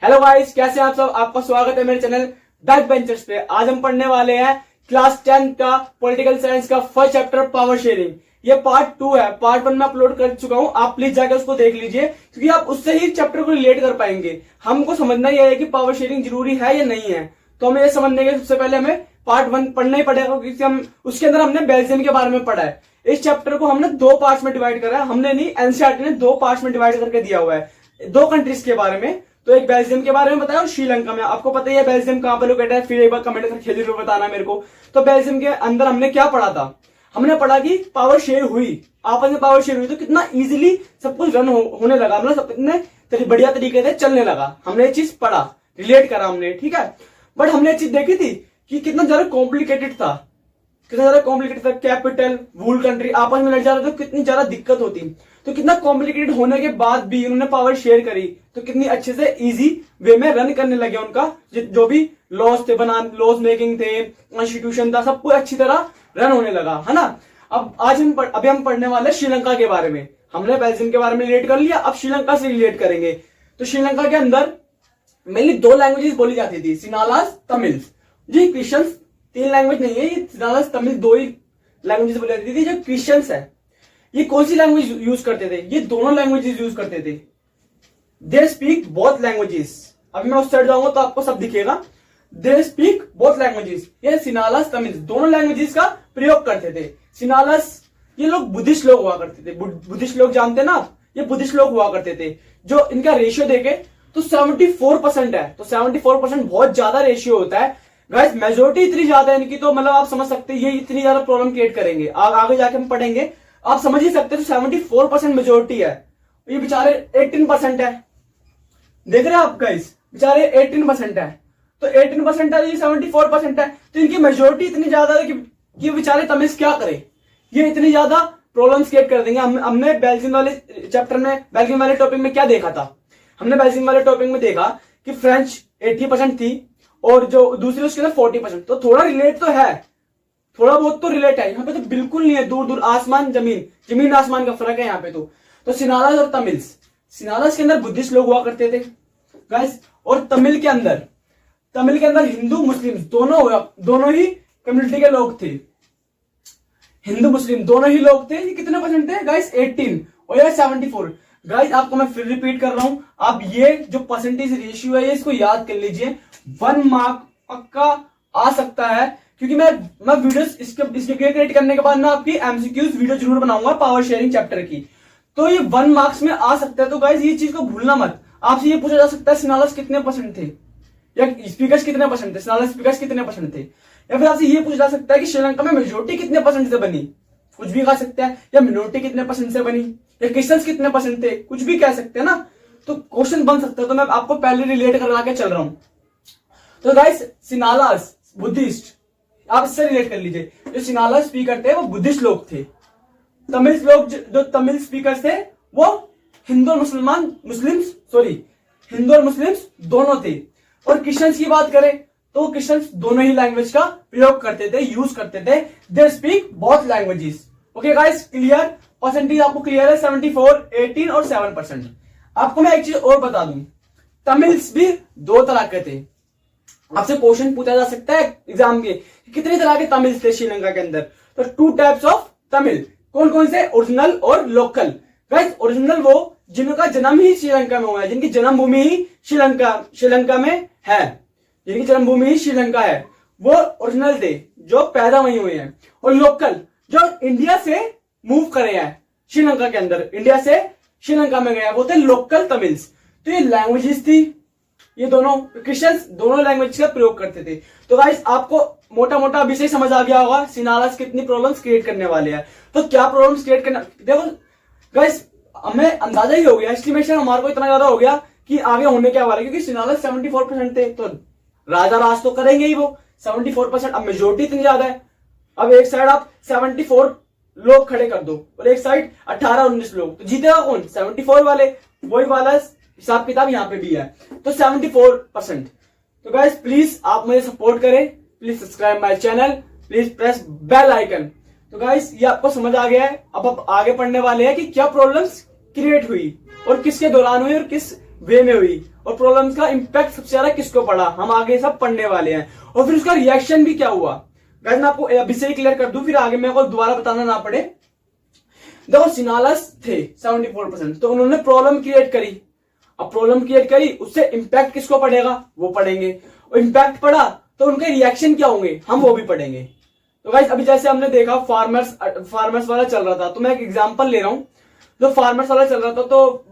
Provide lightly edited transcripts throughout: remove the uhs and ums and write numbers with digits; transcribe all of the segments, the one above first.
Hello guys, कैसे हैं आप सब। आपका स्वागत है मेरे चैनल बैक बेंचर्स पे। आज हम पढ़ने वाले हैं क्लास 10 का पॉलिटिकल साइंस का फर्स्ट चैप्टर पावर शेयरिंग। ये पार्ट 2 है। पार्ट 1 में अपलोड कर चुका हूं, आप प्लीज जाकर उसको देख लीजिए क्योंकि आप उससे ही चैप्टर को रिलेट कर पाएंगे। हमको समझना यह है कि पावर शेयरिंग जरूरी है या नहीं है। तो हमें ये समझने के सबसे पहले हमें पार्ट 1 पढ़ना ही पड़ेगा क्योंकि हम उसके अंदर हमने बेल्जियम के बारे में पढ़ा है। इस चैप्टर को हमने 2 पार्ट्स में डिवाइड करा है। हमने नहीं, एनसीईआरटी ने 2 पार्ट्स में डिवाइड करके दिया हुआ है 2 कंट्रीज के बारे में। तो एक बेल्जियम के बारे में बताया और श्रीलंका में। आपको पता ही है बेल्जियम कहां पर लोकेटेड है, फिर एक बार कमेंट करके जरूर बताना मेरे को। तो बेल्जियम के अंदर हमने क्या पढ़ा था? हमने पढ़ा कि पावर शेयर हुई, आपस में पावर शेयर हुई तो कितना इजीली सब कुछ रन होने लगा, मतलब सब कितने बढ़िया तरीके से चलने लगा। हमने ये चीज पढ़ा, रिलेट करा हमने, ठीक है। बट हमने ये चीज देखी थी कि कितना ज्यादा कॉम्प्लिकेटेड था, कितना ज्यादा कॉम्प्लिकेटेड था। कैपिटल वूल कंट्री आपस में लड़ जा रहे तो कितनी ज्यादा दिक्कत होती। तो कितना कॉम्प्लिकेटेड होने के बाद भी उन्होंने पावर शेयर करी तो कितनी अच्छे से इजी वे में रन करने लगे। उनका जो भी लॉज थे, लॉज मेकिंग थे, कॉन्स्टिट्यूशन था, सब कुछ अच्छी तरह रन होने लगा, है ना। अब अभी हम पढ़ने वाले हैं श्रीलंका के बारे में। हमने बेल्जियम के बारे में रिलेट कर लिया, अब श्रीलंका से रिलेट करेंगे। तो श्रीलंका के अंदर मेनली 2 लैंग्वेजेस बोली जाती थी, सिनालास, तमिल। जी क्रिश्चियंस 3 लैंग्वेज नहीं है, ये सिनालास तमिल 2 ही लैंग्वेजेस बोली जाती थी। जो क्रिश्चियंस है ये कौन सी लैंग्वेज यूज करते थे? ये दोनों लैंग्वेजेस यूज करते थे। They speak both languages. अभी मैं उस साइड जाऊंगा तो आपको सब दिखेगा। They speak both languages. ये सिनालास तमिल दोनों लैंग्वेजेस का प्रयोग करते थे। सिनालास ये लोग बुद्धिस्ट लोग हुआ करते थे। बुद्धिस्ट लोग जानते ना, ये बुद्धिस्ट लोग हुआ करते थे। जो इनका रेशियो देखे तो 74% है। तो 74% बहुत ज्यादा रेशियो होता है गाइस। मेजोरिटी इतनी ज्यादा है इनकी, तो मतलब आप समझ सकते हैं ये इतनी ज्यादा प्रॉब्लम क्रिएट करेंगे। आगे जाके हम पढ़ेंगे, आप समझ ही सकते हैं। तो 74% मेजोरिटी है, ये बेचारे 18% है। देख रहे हैं आप गाइस, बेचारे 18% है। तो 18% है, ये 74% है। तो इनकी मेजोरिटी इतनी ज्यादा है कि बेचारे तमिल क्या करे, ये इतनी ज्यादा प्रॉब्लम्स क्रिएट कर देंगे। हमने बेल्जियम वाले चैप्टर में, बेल्जियम वाले टॉपिक में क्या देखा था? हमने बेल्जियम वाले टॉपिक में देखा कि फ्रेंच 80% थी और जो दूसरी उसके अंदर 40%। तो थोड़ा रिलेट तो है, थोड़ा बहुत तो रिलेट है। यहाँ पे तो बिल्कुल नहीं है, दूर दूर आसमान जमीन, जमीन आसमान का फर्क है यहाँ पे। तो सिनालास और तमिल, सिनालास के अंदर बुद्धिस्ट लोग हुआ करते थे गाइस, और तमिल के अंदर हिंदू मुस्लिम दोनों ही कम्युनिटी के लोग थे। हिंदू मुस्लिम दोनों ही लोग थे। ये कितने परसेंट थे गाइस? 18 और ये 74। गाइस आपको मैं फिर रिपीट कर रहा हूं, आप ये जो परसेंटेज रेशियो है इसको याद कर लीजिए। 1 मार्क पक्का आ सकता है क्योंकि मैं वीडियोस इसके क्रिएट करने के बाद मैं आपकी एमसीक्यूज वीडियो जरूर बनाऊंगा पावर शेयरिंग चैप्टर की। तो ये 1 मार्क्स में आ सकता है। तो गाइस ये चीज को भूलना मत। आपसे ये पूछा जा सकता है सिनालास कितने परसेंट थे, या स्पीकर्स कितने परसेंट थे, सिनालास स्पीकर्स कितने परसेंट थे, या फिर आपसे ये पूछा जा सकता है कि श्रीलंका में मेजोरिटी कितने परसेंट से बनी, कुछ भी कह सकते हैं। या मिनोरिटी कितने परसेंट से बनी, या क्रिश्चियंस कितने परसेंट थे, कुछ भी कह सकते हैं ना। तो क्वेश्चन बन सकता है। तो मैं आपको पहले रिलेट करा के चल रहा हूं। तो गाइस सिनालास बुद्धिस्ट, आप इससे रिलेट कर लीजिए। जो सिनालास स्पीकर थे वो बुद्धिस्ट लोग थे। तमिल लोग जो तमिल स्पीकर थे वो हिंदू और मुस्लिम्स दोनों थे। और क्रिश्चियंस की बात करें तो क्रिश्चियंस दोनों ही लैंग्वेज का प्रयोग करते थे, यूज करते थे। They speak both languages. Okay guys, clear? Percentage आपको क्लियर है? 74, 18 और 7%। आपको मैं एक चीज और बता दूं, तमिल्स भी 2 तरह के थे। आपसे क्वेश्चन पूछा जा सकता है एग्जाम के, कितने तरह के तमिल थे श्रीलंका के अंदर? तो 2 टाइप्स ऑफ तमिल। कौन कौन से? ओरिजिनल और लोकल। गाइस ओरिजिनल वो जिनका जन्म ही श्रीलंका में हुआ है, जिनकी जन्मभूमि ही श्रीलंका में है, जिनकी जन्मभूमि ही श्रीलंका है, वो ओरिजिनल थे जो पैदा वहीं हुए हैं। और लोकल जो इंडिया से मूव करे हैं श्रीलंका के अंदर, इंडिया से श्रीलंका में गए, वो थे लोकल तमिल्स। तो ये लैंग्वेजेस थी, ये दोनों क्रिश्चियंस दोनों लैंग्वेज का प्रयोग करते थे। तो गाइस आपको मोटा मोटा अभी से समझ आ गया होगा सिनालास कितनी प्रॉब्लम्स क्रिएट करने वाले हैं। तो क्या प्रॉब्लम्स क्रिएट करना, देखो गाइस हमें अंदाजा ही हो गया, एस्टिमेशन हमारे को इतना ज्यादा हो गया कि आगे होने क्या वाला है। क्योंकि सिनालास 74% थे तो राजा राज तो करेंगे ही वो 74%। अब मेजोरिटी इतनी ज्यादा है, अब एक साइड आप 74 लोग खड़े कर दो और एक साइड 18-19 लोग, तो जीतेगा कौन? 74 वाले। वही वाला हिसाब किताब यहाँ पे भी है। तो 74%। तो गाइस प्लीज आप मुझे सपोर्ट करें, please subscribe my channel, please press bell icon. तो गाइस ये आपको समझ आ गया है। अब आप आगे पढ़ने वाले हैं कि क्या प्रॉब्लम्स क्रिएट हुई और किसके दौरान हुई और किस वे में हुई। और प्रॉब्लम्स का इम्पैक्ट सबसे ज्यादा किसको पड़ा, हम आगे सब पढ़ने वाले हैं। और फिर उसका रिएक्शन भी क्या हुआ, गाइस मैं आपको अभी से ही क्लियर कर दूं, फिर आगे मेरे को दोबारा बताना ना पड़े। देखो सिनालस थे 74%, तो उन्होंने प्रॉब्लम क्रिएट करी। अब प्रॉब्लम क्रिएट करी, उससे इम्पैक्ट किसको पड़ेगा वो पढ़ेंगे, और इम्पैक्ट पड़ा तो उनके रिएक्शन क्या होंगे हम वो भी पढ़ेंगे। तो गाइस अभी जैसे हमने देखा फार्मर्स वाला चल रहा था, तो मैं एक एग्जांपल ले रहा हूं। जो फार्मर्स वाला चल रहा था तो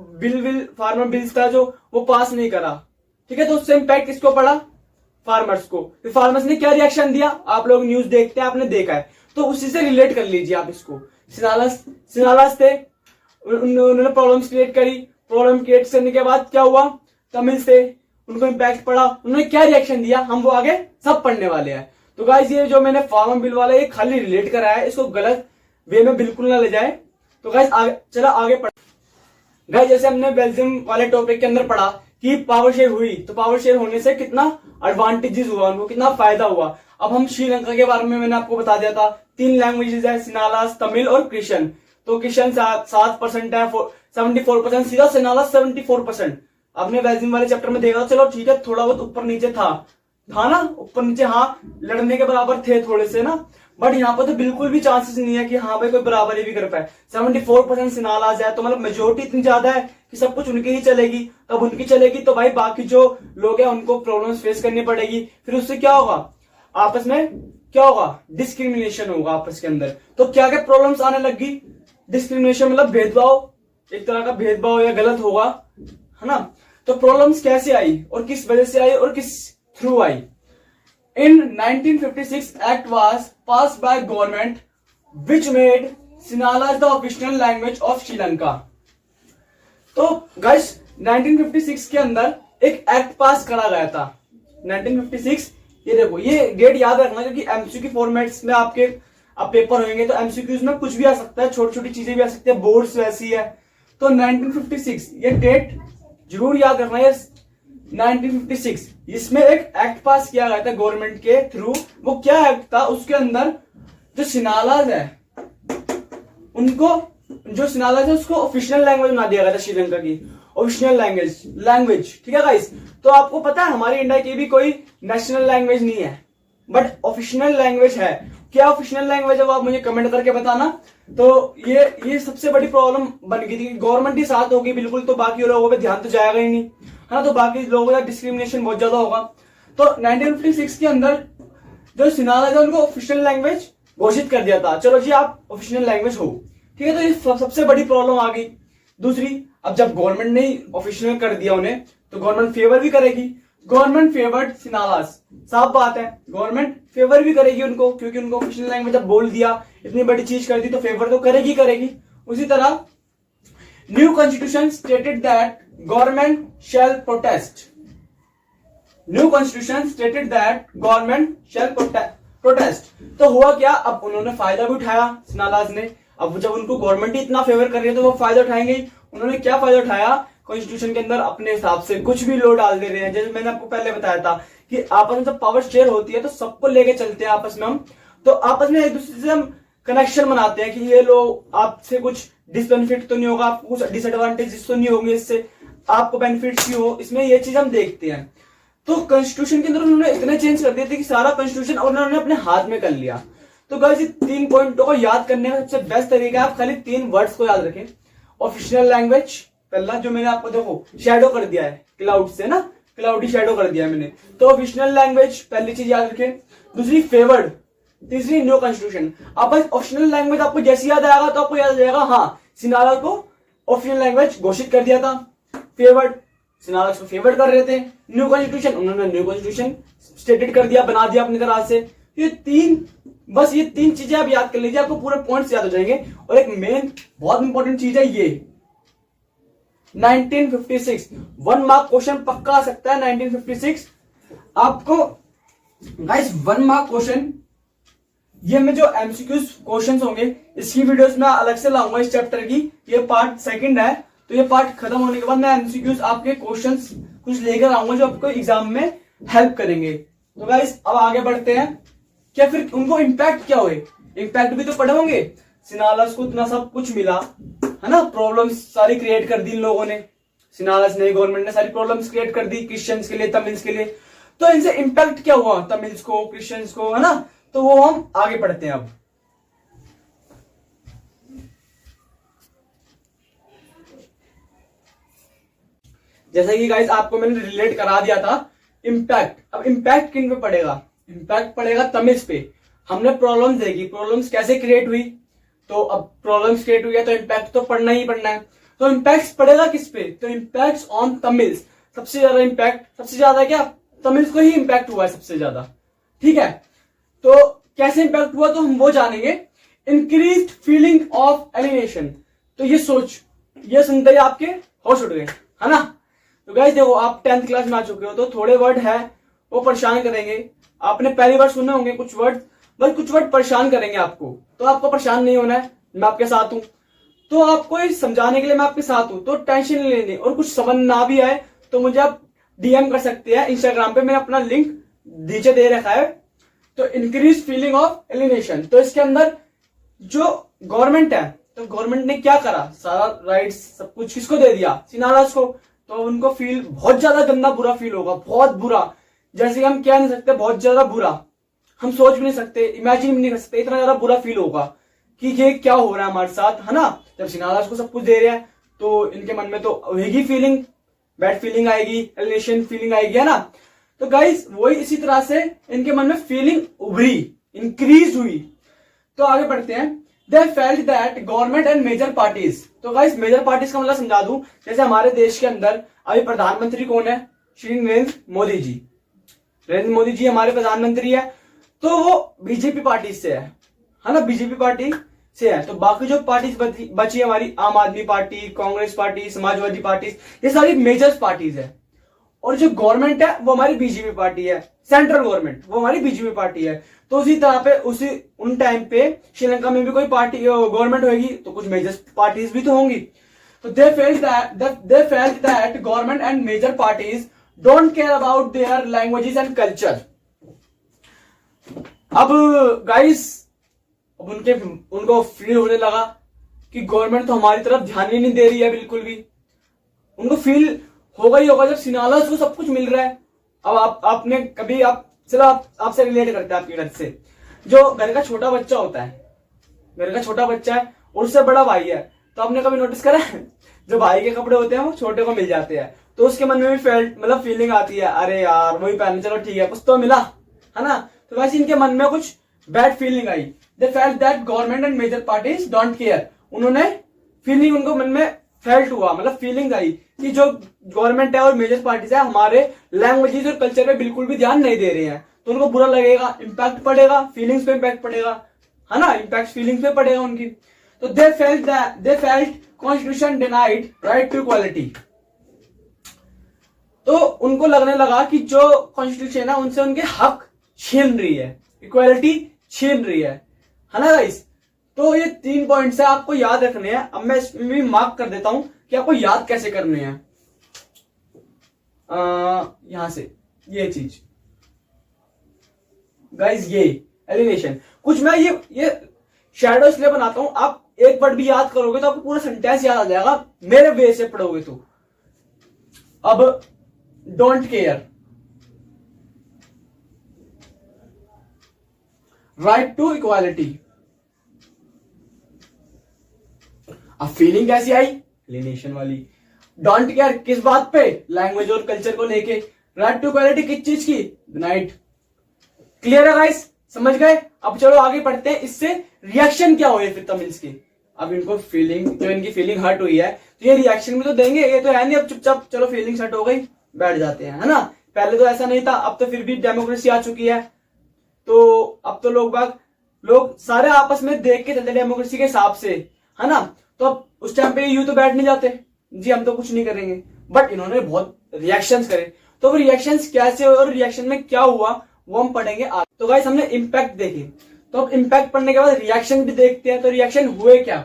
फार्मर बिल्स था जो वो पास नहीं करा, ठीक है, तो उससे इम्पैक्ट किसको पड़ा, फार्मर्स को। फिर फार्मर्स ने क्या रिएक्शन दिया, आप लोग न्यूज देखते हैं आपने देखा है, तो उसी से रिलेट कर लीजिए आप इसको। सिनालस थे, उन्होंने प्रॉब्लम्स क्रिएट करी, प्रॉब्लम क्रिएट करने के बाद क्या हुआ, तमिल से उनको इम्पैक्ट पड़ा, उन्होंने क्या रिएक्शन दिया हम वो आगे सब पढ़ने वाले हैं। तो गाइस ये जो मैंने फार्मर बिल वाला ये खाली रिलेट करा है, इसको गलत वे में बिल्कुल ना ले जाए। तो गाइस चलो आगे पढ़। गाइस जैसे हमने बेल्जियम वाले टॉपिक के अंदर पढ़ा कि पावर शेयर हुई, तो पावर शेयर होने से कितना एडवांटेजेस हुआ, उनको कितना फायदा हुआ। अब हम श्रीलंका के बारे में मैंने आपको बता दिया था, 3 लैंग्वेजेस है, सिनालास, तमिल और क्रिश्चियन। तो क्रिश्चियन 7% है, 74%, सीधा सिनालास 74%। आपने बेल्जियम वाले चैप्टर में देखा, चलो ठीक है थोड़ा बहुत ऊपर नीचे था ना, ऊपर नीचे हाँ लड़ने के बराबर थे थोड़े से ना, बट यहाँ पर तो बिल्कुल भी चांसेस नहीं है कि हाँ भाई कोई बराबरी भी कर पाए। 74% सिनालास है, तो मतलब मेजोरिटी इतनी ज्यादा है कि सब कुछ उनकी ही चलेगी। तब उनकी चलेगी तो भाई बाकी जो लोग हैं उनको प्रॉब्लम्स फेस करनी पड़ेगी। फिर उससे क्या होगा, आपस में क्या होगा, डिस्क्रिमिनेशन होगा आपस के अंदर। तो क्या क्या प्रॉब्लम्स आने लगी, डिस्क्रिमिनेशन मतलब भेदभाव, एक तरह का भेदभाव या गलत होगा, है ना। तो प्रॉब्लम्स कैसे आई और किस वजह से आई और किस through I. In 1956, Act was passed by government which made Sinhala the official language of Sri Lanka. तो गाइस 1956 के अंदर एक एक्ट पास करा गया था। 1956, ये देखो ये डेट याद रखना क्योंकि एमसीक्यू फॉर्मेट्स में आपके अब पेपर होंगे तो एमसीक्यूज में कुछ भी आ सकता है, छोटी छोटी चीजें भी आ सकती है, बोर्ड्स वैसी है। तो 1956 ये डेट जरूर याद रखना है। 1956 इसमें एक एक्ट पास किया गया था गवर्नमेंट के थ्रू। वो क्या एक्ट था, उसके अंदर जो सिनालाज है उनको, जो सिनालाज है उसको ऑफिशियल लैंग्वेज बना दिया गया था, श्रीलंका की ऑफिशियल लैंग्वेज, ठीक है गाइस। तो आपको पता है हमारी इंडिया की भी कोई नेशनल लैंग्वेज नहीं है, बट ऑफिशियल लैंग्वेज है। क्या ऑफिशियल लैंग्वेज है वो आप मुझे कमेंट करके बताना। तो ये सबसे बड़ी प्रॉब्लम बन गई थी, गवर्नमेंट ही साथ होगी बिल्कुल तो बाकी लोगों पे ध्यान तो जाएगा ही नहीं, है ना, तो बाकी लोगों का डिस्क्रिमिनेशन बहुत ज्यादा होगा। तो 1956 के अंदर जो सिनालाज है उनको ऑफिशियल लैंग्वेज घोषित कर दिया था, चलो जी आप ऑफिशियल लैंग्वेज हो, ठीक है। तो ये सबसे बड़ी प्रॉब्लम आ गई। दूसरी, अब जब गवर्नमेंट ने ऑफिशियल कर दिया उन्हें तो गवर्नमेंट फेवर भी करेगी, गवर्नमेंट फेवर्ड सिनालाज, साफ बात है गवर्नमेंट फेवर भी करेगी उनको, क्योंकि उनको ऑफिशियल लैंग्वेज जब बोल दिया, इतनी बड़ी चीज कर दी तो फेवर तो करेगी। उसी तरह new constitution stated that government shell protest, new constitution stated that government shell protest. तो हुआ क्या, अब उन्होंने फायदा भी उठाया सिनालाज ने। अब जब उनको गवर्नमेंट ही इतना फेवर कर रही है तो वो फायदा उठाएंगे। उन्होंने क्या फायदा उठाया, कॉन्स्टिट्यूशन के अंदर अपने हिसाब से कुछ भी लो डाल दे रहे हैं। जैसे मैंने आपको पहले बताया था कि आपस में जब पावर शेयर होती है तो सबको लेके चलते हैं आपस में हम, तो आपस में एक दूसरे से हम कनेक्शन बनाते हैं कि ये लोग आपसे कुछ डिसबेनिफिट तो नहीं होगा, आपको कुछ डिसएडवांटेजेस तो नहीं होंगे, इससे आपको बेनिफिट भी हो, इसमें ये चीज हम देखते हैं। तो कॉन्स्टिट्यूशन के अंदर उन्होंने इतने चेंज कर दिए थे कि सारा कॉन्स्टिट्यूशन उन्होंने अपने हाथ में कर लिया। तो गाइस 3 पॉइंटों को याद करने का सबसे बेस्ट तरीका है आप खाली 3 वर्ड्स को याद रखें। ऑफिशियल लैंग्वेज पहला, जो मैंने आपको देखो शैडो कर दिया है क्लाउड से ना, क्लाउडी शैडो कर दिया है मैंने, तो ऑफिशियल लैंग्वेज पहली चीज याद रखें। दूसरी फेवर्ड, तीसरी न्यू कॉन्स्टिट्यूशन। अब ऑफिशियल लैंग्वेज आपको जैसे याद आएगा तो आपको याद आ जाएगा हाँ सिनाला को ऑफिशियल लैंग्वेज घोषित कर दिया था, फेवर्ड सिनाला को फेवर्ड कर रहे थे, न्यू कॉन्स्टिट्यूशन उन्होंने न्यू कॉन्स्टिट्यूशन स्टेटेड कर दिया, बना दिया अपनी तरह से। ये 3 चीजें आप याद कर लीजिए, आपको पूरे पॉइंट्स याद हो जाएंगे। और एक मेन बहुत इंपॉर्टेंट चीज है ये 1956 1 मार्क क्वेश्चन पक्का आ सकता है। 1956 आपको गाइस 1 मार्क क्वेश्चन, ये में जो एमसीक्यूज क्वेश्चंस होंगे इसकी वीडियोस में अलग से लाऊंगा इस चैप्टर की, ये पार्ट 2 है। तो ये पार्ट खत्म होने के बाद मैं एमसीक्यूज आपके क्वेश्चंस कुछ लेकर आऊंगा जो आपको एग्जाम में हेल्प करेंगे। तो गाइस अब आगे बढ़ते हैं। क्या फिर उनको इम्पैक्ट क्या हुए, इम्पैक्ट भी तो पढ़े होंगे। सिनालास को इतना सब कुछ मिला है ना, प्रॉब्लम्स सारी क्रिएट कर दी इन लोगों ने, सिनालस नई गवर्नमेंट ने सारी प्रॉब्लम्स क्रिएट कर दी क्रिश्चियंस के लिए, तमिल्स के लिए। तो इनसे इंपैक्ट क्या हुआ तमिल्स को, क्रिश्चियंस को, है ना। तो वो हम आगे पढ़ते हैं अब। जैसा कि गाइस आपको मैंने रिलेट करा दिया था इम्पैक्ट। अब इम्पैक्ट किन पे पड़ेगा? इम्पैक्ट पड़ेगा तमिल्स पे। हमने प्रॉब्लम्स देखी, प्रॉब्लम्स कैसे क्रिएट हुई, तो अब प्रॉब्लम्स क्रिएट हुई है तो इम्पैक्ट तो पड़ना ही पड़ना है। तो इम्पैक्ट पड़ेगा किस पे? तो इम्पैक्ट ऑन तमिल्स। सबसे ज्यादा इम्पैक्ट, सबसे ज्यादा क्या, तमिल्स को ही इम्पैक्ट हुआ है सबसे ज्यादा। ठीक है, तो कैसे इम्पैक्ट हुआ तो हम वो जानेंगे। Increased feeling of alienation. तो ये सोच, ये सुनते ही आपके होश उठ गए, है ना। तो गाइस देखो, आप 10th क्लास में आ चुके हो, तो थोड़े वर्ड है वो परेशान करेंगे। आपने पहली बार सुने होंगे कुछ वर्ड, बस कुछ वर्ड परेशान करेंगे आपको। तो आपको परेशान नहीं होना है, मैं आपके साथ हूं। तो आपको समझाने के लिए मैं आपके साथ हूं, तो टेंशन नहीं लेनी। और कुछ समझ ना भी आए तो मुझे आप डीएम कर सकते हैं इंस्टाग्राम पे, मैंने अपना लिंक नीचे दे रखा है। तो इंक्रीज फीलिंग ऑफ एलिनेशन, तो इसके अंदर जो गवर्नमेंट है, तो गवर्नमेंट ने क्या करा, सारा राइट्स सब कुछ किसको दे दिया? सिनालास को। तो उनको फील बहुत ज्यादा गंदा बुरा फील होगा, बहुत बुरा। जैसे कि हम कह नहीं सकते, बहुत ज्यादा बुरा, हम सोच भी नहीं सकते, इमेजिन भी नहीं कर सकते, इतना ज्यादा बुरा फील होगा कि ये क्या हो रहा है हमारे साथ, है ना। जब सिनालास को सब कुछ दे रहे हैं तो इनके मन में तो होगी फीलिंग, बैड फीलिंग आएगी, एलिनेशन फीलिंग आएगी, है ना। तो गाइस वही इसी तरह से इनके मन में फीलिंग उभरी, इंक्रीज हुई। तो आगे बढ़ते हैं। They felt that government and major parties, तो गाइस मेजर पार्टीज का मतलब समझा दूं। जैसे हमारे देश के अंदर अभी प्रधानमंत्री कौन है? श्री नरेंद्र मोदी जी। नरेंद्र मोदी जी हमारे प्रधानमंत्री है, तो वो बीजेपी पार्टी से है ना, बीजेपी पार्टी से है। तो बाकी जो पार्टीज बची हमारी, आम आदमी party, Congress party, Samajwadi party, ये सारी मेजर पार्टीज है। और जो गवर्नमेंट है वो हमारी बीजेपी पार्टी है, सेंट्रल गवर्नमेंट वो हमारी बीजेपी पार्टी है। तो उसी तरह पे उन टाइम पे श्रीलंका में भी कोई पार्टी गवर्नमेंट होगी तो कुछ मेजर पार्टीज भी तो होंगी। तो they felt that government and major parties don't care about their languages and culture. अब गाइस अब उनको फील होने लगा कि गवर्नमेंट तो हमारी तरफ ध्यान ही नहीं दे रही है बिल्कुल भी। उनको फील होगा ही होगा जब सिनालास को सब कुछ मिल रहा है। अब आपने कभी चलो आपसे रिलेट करते हैं आपके घर से। जो घर का छोटा बच्चा होता है, घर का छोटा बच्चा है और उससे बड़ा भाई है, तो आपने कभी नोटिस करा है जो भाई के कपड़े होते हैं वो छोटे को मिल जाते हैं, तो उसके मन में भी फीलिंग आती है, अरे यार वही पहने, चलो ठीक है कुछ तो मिला, है ना। तो वैसे इनके मन में कुछ बैड फीलिंग आई। They felt that government and major parties don't care. उन्होंने फीलिंग, उनको मन में फेल्ट हुआ, फीलिंग आई कि जो गवर्नमेंट है और मेजर पार्टीज है हमारे लैंग्वेजेस और कल्चर पे बिल्कुल भी ध्यान नहीं दे रहे हैं। तो उनको बुरा लगेगा, इंपैक्ट पड़ेगा, फीलिंग्स पे इंपैक्ट पड़ेगा, है ना, इंपैक्ट फीलिंग्स पे पड़ेगा उनकी। तो they felt constitution denied right to equality. तो उनको लगने लगा कि जो कॉन्स्टिट्यूशन है उनसे उनके हक छीन रही है, इक्वालिटी छीन रही है ना गाइस। तो ये 3 पॉइंट्स है, आपको याद रखने हैं। अब मैं इसमें भी मार्क कर देता हूं कि आपको याद कैसे करने हैं। यहां से ये चीज गाइस, ये एलिनेशन, कुछ मैं ये शैडो इसलिए बनाता हूं, आप एक वर्ड भी याद करोगे तो आपको पूरा सेंटेंस याद आ जाएगा मेरे वे से पढ़ोगे तो। अब don't care, right to equality. अब फीलिंग कैसी आई? एलिनेशन वाली। डोंट केयर किस बात पे? लैंग्वेज और कल्चर को लेके। राइट टू इक्वालिटी किस चीज की? डिनाइड। क्लियर है गाइस, समझ गए? अब चलो आगे बढ़ते हैं, इससे रिएक्शन क्या हुए फिर तमिल्स की। अब इनको फीलिंग, जो इनकी फीलिंग हर्ट हुई है तो ये रिएक्शन भी तो देंगे, ये तो है नहीं अब चुपचाप चलो फीलिंग हर्ट हो गई बैठ जाते हैं, है ना। पहले तो ऐसा नहीं था, अब तो फिर भी डेमोक्रेसी आ चुकी है, तो अब तो लोग सारे आपस में देख के चलते डेमोक्रेसी के हिसाब से, है ना। तो अब उस टाइम पे यूं तो बैठ नहीं जाते जी हम तो कुछ नहीं करेंगे, बट इन्होंने बहुत रिएक्शंस करे। तो रिएक्शंस कैसे और रिएक्शन में क्या हुआ वो हम पढ़ेंगे आगे। तो गाइस हमने इंपैक्ट देखे, तो अब इंपैक्ट पढ़ने के बाद रिएक्शन भी देखते हैं। तो रिएक्शन हुए क्या?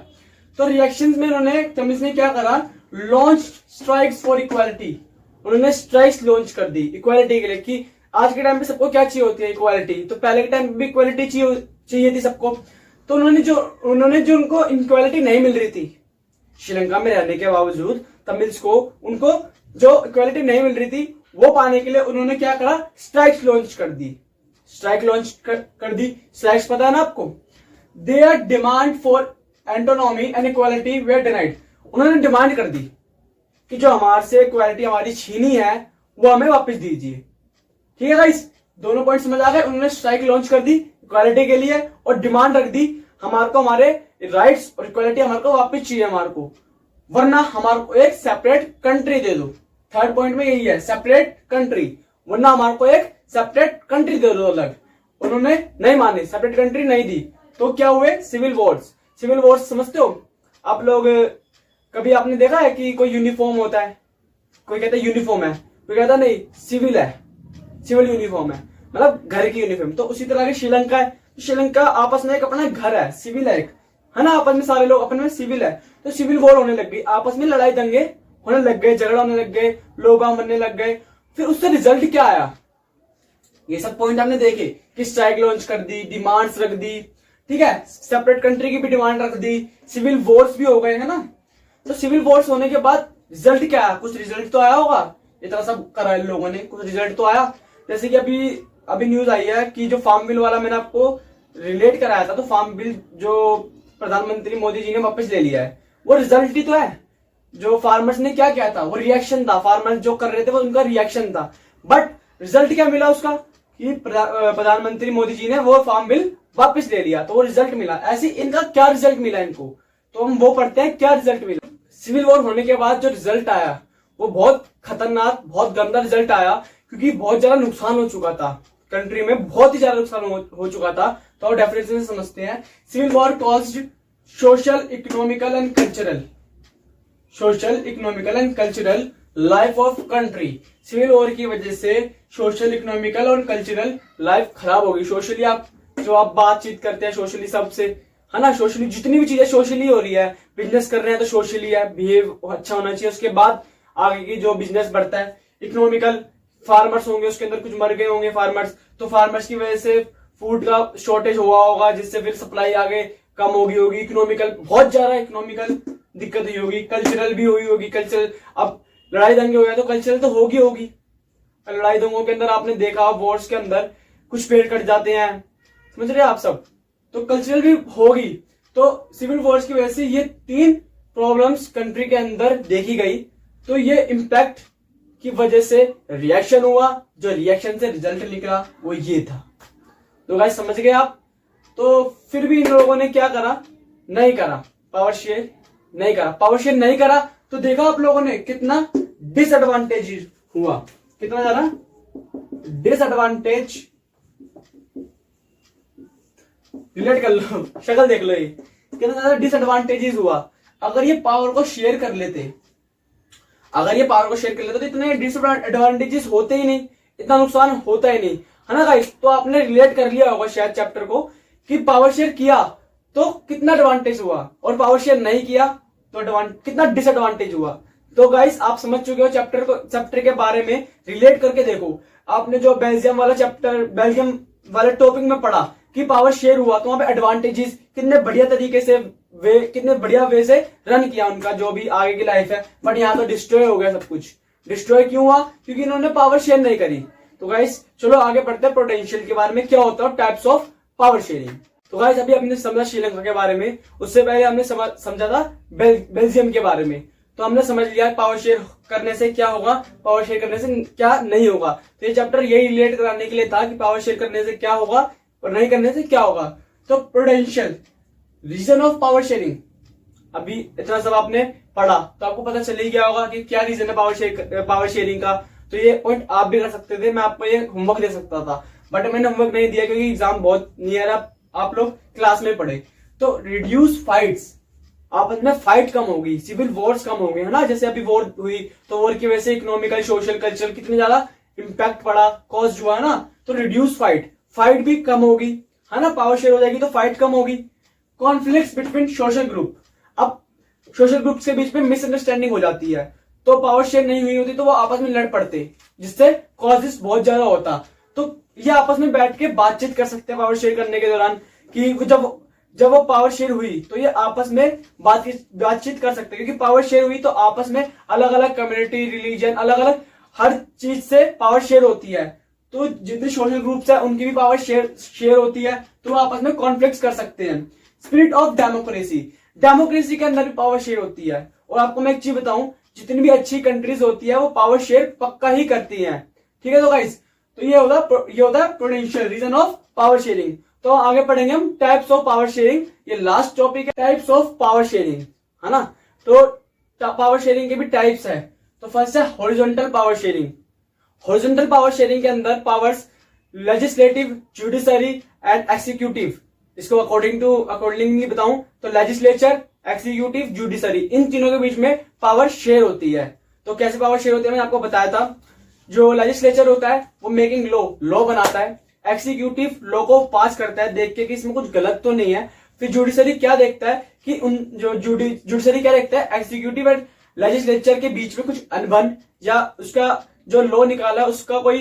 तो रिएक्शन में इन्होंने तमिल्स ने क्या करा? Launch strikes for equality. उन्होंने स्ट्राइक्स लॉन्च कर दी इक्वालिटी के लिए कि आज के टाइम पे सबको क्या चाहिए होती है? इक्वालिटी। तो पहले के टाइम पे भी इक्वालिटी चाहिए थी सबको। तो उन्होंने जो उनको इक्वालिटी नहीं मिल रही थी श्रीलंका में रहने के बावजूद, तमिल्स को, उनको जो इक्वालिटी नहीं मिल रही थी वो पाने के लिए उन्होंने क्या करा, स्ट्राइक्स लॉन्च कर दी। स्ट्राइक्स पता है ना आपको? Their demand for autonomy and equality were denied. उन्होंने डिमांड कर दी कि जो हमारे से इक्वालिटी हमारी छीनी है वो हमें वापस दीजिए। ठीक है गाइस, दोनों पॉइंट समझ आ गए। उन्होंने स्ट्राइक लॉन्च कर दी इक्वालिटी के लिए और डिमांड रख दी हमारे को हमारे राइट्स और इक्वालिटी हमारे को वापस चाहिए हमारे को, वरना हमारे को एक सेपरेट कंट्री दे दो। थर्ड पॉइंट में यही है, सेपरेट कंट्री, वरना हमारे को एक सेपरेट कंट्री दे दो अलग। उन्होंने नहीं माने, सेपरेट कंट्री नहीं दी, तो क्या हुए, सिविल वॉर्स। सिविल वॉर्स समझते हो आप लोग? कभी आपने देखा है कि कोई यूनिफॉर्म होता है, कोई कहता है यूनिफॉर्म है, कोई कहता नहीं सिविल है, सिविल यूनिफॉर्म है, मतलब घर की यूनिफॉर्म। तो उसी तरह की श्रीलंका है, श्रीलंका आपस में एक अपना घर है, सिविल है एक, है ना, आपस में सारे लोग अपन में सिविल है। तो सिविल वॉर होने लग गई, आपस में लड़ाई दंगे होने लग गए, झगड़ा होने लग गए, लोग मरने लग गए। फिर उससे रिजल्ट क्या आया, ये सब पॉइंट आपने देखे कि स्ट्राइक लॉन्च कर दी, डिमांड्स रख दी, ठीक है, सेपरेट कंट्री की भी डिमांड रख दी, सिविल वॉर्स भी हो गए, है ना। तो सिविल वॉर्स होने के बाद रिजल्ट क्या आया, कुछ रिजल्ट तो आया होगा, इतना सब करा इन लोगों ने, कुछ रिजल्ट तो आया। जैसे कि अभी न्यूज आई है कि जो फार्म बिल वाला मैंने आपको रिलेट कराया था, तो फार्म बिल जो प्रधानमंत्री मोदी जी ने वापस ले लिया है, वो रिजल्ट ही तो है। जो फार्मर्स ने क्या किया था, वो रिएक्शन था, फार्मर्स जो कर रहे थे वो उनका रिएक्शन था। बट रिजल्ट क्या मिला उसका कि प्रधानमंत्री मोदी जी ने वो फार्म बिल वापस ले लिया, तो वो रिजल्ट मिला। ऐसे इनका क्या रिजल्ट मिला इनको, तो हम वो पढ़ते हैं क्या रिजल्ट मिला। सिविल वॉर होने के बाद जो रिजल्ट आया वो बहुत खतरनाक, बहुत गंदा रिजल्ट आया, क्योंकि बहुत ज्यादा नुकसान हो चुका था कंट्री में, बहुत ही ज्यादा नुकसान हो चुका था। तो डेफिनेशन से समझते हैं। Civil war caused social economical and cultural life of country. Civil war की वजह से सोशल, इकोनॉमिकल और कल्चरल लाइफ खराब हो गई। सोशली आप बातचीत करते हैं सोशली सबसे, है ना, सोशली जितनी भी चीजें सोशली हो रही है, बिजनेस कर रहे हैं तो सोशली है, बिहेव अच्छा होना चाहिए, उसके बाद आगे की जो बिजनेस बढ़ता है। इकोनॉमिकल, फार्मर्स होंगे उसके अंदर कुछ मर गए होंगे फार्मर्स, तो फार्मर्स की वजह से फूड का शॉर्टेज हुआ होगा, जिससे फिर सप्लाई आगे कम होगी। इकोनॉमिकल, बहुत ज्यादा इकोनॉमिकल दिक्कत हुई होगी। कल्चरल भी हुई होगी, कल्चरल, अब लड़ाई दंगे हो गया तो कल्चरल तो होगी। लड़ाई दंगों के अंदर आपने देखा, वॉर्स के अंदर कुछ पेड़ कट जाते हैं, समझ रहे हैं आप सब, तो कल्चरल भी होगी। तो सिविल वॉर्स की वजह से ये 3 प्रॉब्लम्स कंट्री के अंदर देखी गई। तो ये इम्पैक्ट की वजह से रिएक्शन हुआ, जो रिएक्शन से रिजल्ट निकला वो ये था। तो गाइस समझ गए आप? तो फिर भी इन लोगों ने क्या करा, नहीं करा, पावर शेयर नहीं करा, तो देखा आप लोगों ने कितना डिसएडवांटेज हुआ, कितना ज्यादा डिसएडवांटेज। रिलेट कर लो, शक्ल देख लो, ये कितना ज्यादा डिसएडवांटेजेस हुआ। अगर ये पावर को शेयर कर लेते तो इतने डिसएडवांटेजेस होते ही नहीं, इतना नुकसान होता ही नहीं, है ना गाइस। तो आपने रिलेट कर लिया होगा शायद चैप्टर को कि पावर शेयर किया तो कितना एडवांटेज हुआ, और पावर शेयर नहीं किया तो कितना डिसएडवांटेज हुआ। तो गाइस आप समझ चुके हो चैप्टर के बारे में रिलेट करके देखो। आपने जो बेल्जियम वाले टॉपिक में पढ़ा कि पावर शेयर हुआ, तो वहां पे एडवांटेजेस कितने बढ़िया तरीके से कितने बढ़िया वे से रन किया उनका जो भी आगे की लाइफ है। बट यहाँ तो डिस्ट्रॉय हो गया सब कुछ। डिस्ट्रॉय क्यों हुआ? क्योंकि इन्होंने पावर शेयर नहीं करी। तो गाइस चलो आगे बढ़ते हैं पोटेंशियल के बारे में, क्या होता है टाइप्स ऑफ पावर शेयरिंग। तो गाइस अभी हमने समझा श्रीलंका के बारे में, उससे पहले हमने समझा था बेल्जियम के बारे में। तो हमने समझ लिया पावर शेयर करने से क्या होगा, पावर शेयर करने से क्या नहीं होगा। तो ये चैप्टर यही रिलेट कराने के लिए था कि पावर शेयर करने से क्या होगा और नहीं करने से क्या होगा। तो potential, reason of power sharing, अभी इतना सब आपने पढ़ा तो आपको पता चल ही गया होगा कि क्या रीजन है पावर शेयरिंग का। तो ये पॉइंट आप भी कर सकते थे, मैं आपको ये होमवर्क दे सकता था, बट मैंने होमवर्क नहीं दिया क्योंकि एग्जाम बहुत नियर है, आप लोग क्लास में पढ़े। तो रिड्यूस फाइट्स, आपस में फाइट कम होगी, सिविल वॉर्स कम होंगे, है ना। जैसे अभी वॉर हुई तो वॉर की वजह से इकोनॉमिकल, सोशल, कल्चरल कितने ज्यादा इंपैक्ट पड़ा, कॉज हुआ, है ना। तो रिड्यूस फाइट भी कम होगी, है ना। पावर शेयर हो जाएगी तो फाइट कम होगी। कॉन्फ्लिक्ट्स बिटवीन सोशल ग्रुप, अब सोशल ग्रुप के बीच में मिसअंडरस्टैंडिंग हो जाती है, तो पावर शेयर नहीं हुई होती तो वो आपस में लड़ पड़ते, जिससे कॉजेस बहुत ज्यादा होता। तो ये आपस में बैठ के बातचीत कर सकते हैं पावर शेयर करने के दौरान कि जब वो पावर शेयर हुई तो ये आपस में बातचीत कर सकते हैं, क्योंकि पावर शेयर हुई तो आपस में अलग अलग कम्युनिटी, रिलीजन, अलग अलग हर चीज से पावर शेयर होती है। तो जितने सोशल ग्रुप्स है उनकी भी पावर शेयर होती है, तो वो आपस में कॉन्फ्लिक्ट कर सकते हैं। स्पिरिट ऑफ डेमोक्रेसी, डेमोक्रेसी के अंदर भी पावर शेयर होती है। और आपको मैं एक चीज बताऊं, जितनी भी अच्छी कंट्रीज होती है वो पावर शेयर पक्का ही करती है। ठीक है, तो गाइस, तो ये होता है potential reason of power sharing. तो आगे पढ़ेंगे हम टाइप्स ऑफ पावर शेयरिंग, ये लास्ट टॉपिक है, टाइप्स ऑफ पावर शेयरिंग, है ना। तो पावर शेयरिंग के भी टाइप्स है। तो फर्स्ट है horizontal power sharing. Horizontal power sharing के अंदर powers legislative, judiciary and executive, इसको अकॉर्डिंगली बताऊं तो लेजिस्लेचर, एक्सिक्यूटिव, जुडिशरी, इन तीनों के बीच में पावर शेयर होती है। तो कैसे पावर शेयर होती है मैंने आपको बताया था। जो लेजिस्लेचर होता है वो मेकिंग लॉ बनाता है। एक्सिक्यूटिव लॉ को पास करता है देख के कि इसमें कुछ गलत तो नहीं है। फिर जुडिशरी क्या देखता है कि जुडिशरी क्या देखता है, एक्सिक्यूटिव एंड लेजिस्लेचर के बीच में कुछ अनबन या उसका जो लॉ निकाला है उसका कोई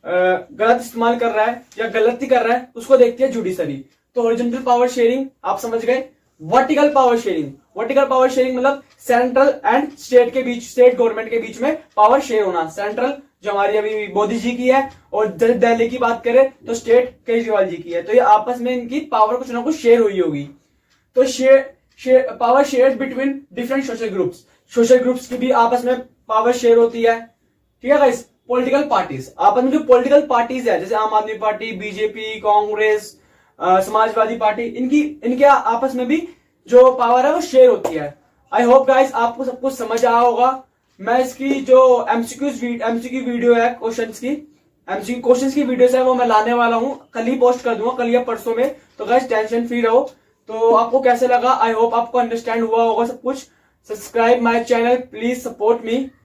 गलत इस्तेमाल कर रहा है या गलती कर रहा है, उसको देखती है जुडिशरी। तो हॉरिजॉन्टल पावर शेयरिंग आप समझ गए। Vertical power sharing, vertical power sharing मतलब सेंट्रल एंड स्टेट के बीच, स्टेट गवर्नमेंट के बीच में पावर शेयर होना। सेंट्रल जो हमारी अभी मोदी जी की है, और दिल्ली की बात करें तो स्टेट केजरीवाल जी की है। तो ये आपस में इनकी पावर कुछ ना कुछ शेयर हुई होगी। तो power share between different social groups, social groups की भी आपस में पावर शेयर होती है। ठीक है गाइस। पॉलिटिकल पार्टीज, आपस में जो पॉलिटिकल पार्टीज है जैसे आम आदमी party, BJP, Congress, Samajwadi party, इनके आपस में भी जो पावर है वो शेयर होती है। आई होप गाइस आपको सब कुछ समझ आया होगा। मैं इसकी जो एमसीक्यू वीडियो है, क्वेश्चंस की वीडियोस है वो मैं लाने वाला हूं, कल ही पोस्ट कर दूंगा, कल या परसों में। तो गाइस टेंशन फ्री रहो। तो आपको कैसे लगा, आई होप आपको अंडरस्टैंड हुआ होगा सब कुछ। Subscribe my channel, please support me.